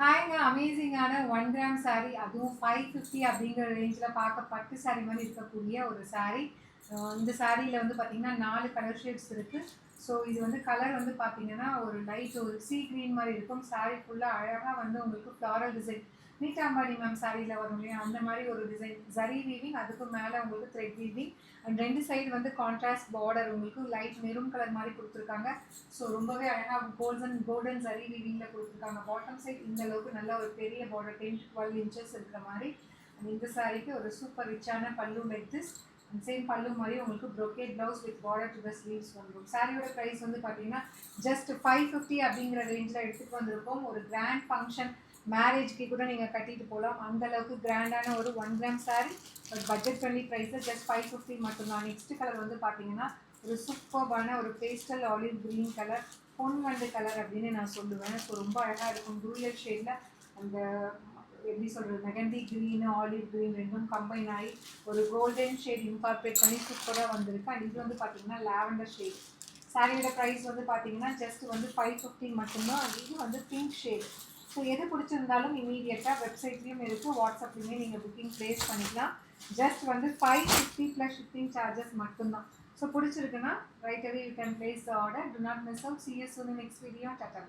ஹாய்ங்க. அமேசிங்கான 1 gram sorry அதுவும் 550 அப்படிங்கிற ரேஞ்சில பார்க்க பட்டு சாரி மாரி இருக்கக்கூடிய ஒரு சாரி. இந்த சாரியில வந்து பார்த்தீங்கன்னா 4 கலர் ஷேட்ஸ் இருக்கு. ஸோ இது வந்து கலர் வந்து பார்த்தீங்கன்னா, ஒரு லைட் ஒரு சீ கிரீன் மாரி இருக்கும். சாரி ஃபுல்லா அழகா வந்து உங்களுக்கு ஃப்ளாரல் டிசைன். நீட்டா அம்பானி மேம் சாரியில வரும் இல்லையா? அந்த மாரி ஒரு டிசைன். ஜரி வீவிங் அதுக்கு மேல உங்களுக்கு த்ரெட் வீவிங். அண்ட் 2 சைடு வந்து கான்ட்ராஸ்ட் பார்டர் உங்களுக்கு லைட் மெரூன் கலர் மாரி குடுத்துருக்காங்க. ஸோ ரொம்பவே அழகா கோல்டன் ஜரி வீவிங்ல குடுத்துருக்காங்க. பாட்டம் சைட் இந்த அளவுக்கு நல்ல ஒரு பெரிய பார்டர் 10 to 12 இன்ச்சஸ் இருக்கிற மாரி. அண்ட் இந்த சாரிக்கு ஒரு சூப்பர் ரிச்சான பல்லு லைக் திஸ். அண்ட் சேம் பல்லு மாரி உங்களுக்கு brocade blouse with border to the sleeves வந்துரும். சாரியோட பிரைஸ் வந்து பார்த்தீங்கன்னா, ஜஸ்ட் 550 அப்படிங்கிற ரேஞ்சில எடுத்துட்டு வந்திருக்கோம். ஒரு கிராண்ட் ஃபங்ஷன் மேரேஜ்க்கு கூட நீங்க கட்டிட்டு போலாம். அந்த அளவுக்கு கிராண்டான ஒரு 1 gram sari. But budget friendly price just 550 மட்டும் தான். நெக்ஸ்ட் கலர் வந்து பார்த்தீங்கன்னா, ஒரு சூப்பர்பான ஒரு பேஸ்டல் ஆலிவ் கிரீன் கலர், பொன்வண்டு கலர் அப்படின்னு நான் சொல்லுவேன். ஸோ ரொம்ப அழகா இருக்கும். டூயல் ஷேட்ல அந்த எப்படி சொல்றது, மெகந்தி கிரீன், ஆலிவ் கிரீன் ரெண்டும் கம்பைன் ஆகி ஒரு கோல்டன் ஷேட் இன்கார்பரேட் பண்ணி சூப்பராக வந்திருக்கு. அண்ட் இது வந்து பார்த்தீங்கன்னா லாவெண்டர் ஷேட். சாரியோட ப்ரைஸ் வந்து பார்த்தீங்கன்னா ஜஸ்ட் வந்து 550 மட்டும்தான். இது வந்து பிங்க் ஷேட். ஸோ எது பிடிச்சிருந்தாலும் இமீடியட்டாக வெப்சைட்லேயும் இருக்குது, வாட்ஸ்அப்லேயுமே நீங்கள் புக்கிங் ப்ளேஸ் பண்ணிக்கலாம். ஜஸ்ட் வந்து 550 ப்ளஸ் ஷிப்பிங் சார்ஜஸ் மட்டும்தான். ஸோ பிடிச்சிருக்குன்னா right away you can place the order. To not miss out. See you soon in next video. Tata.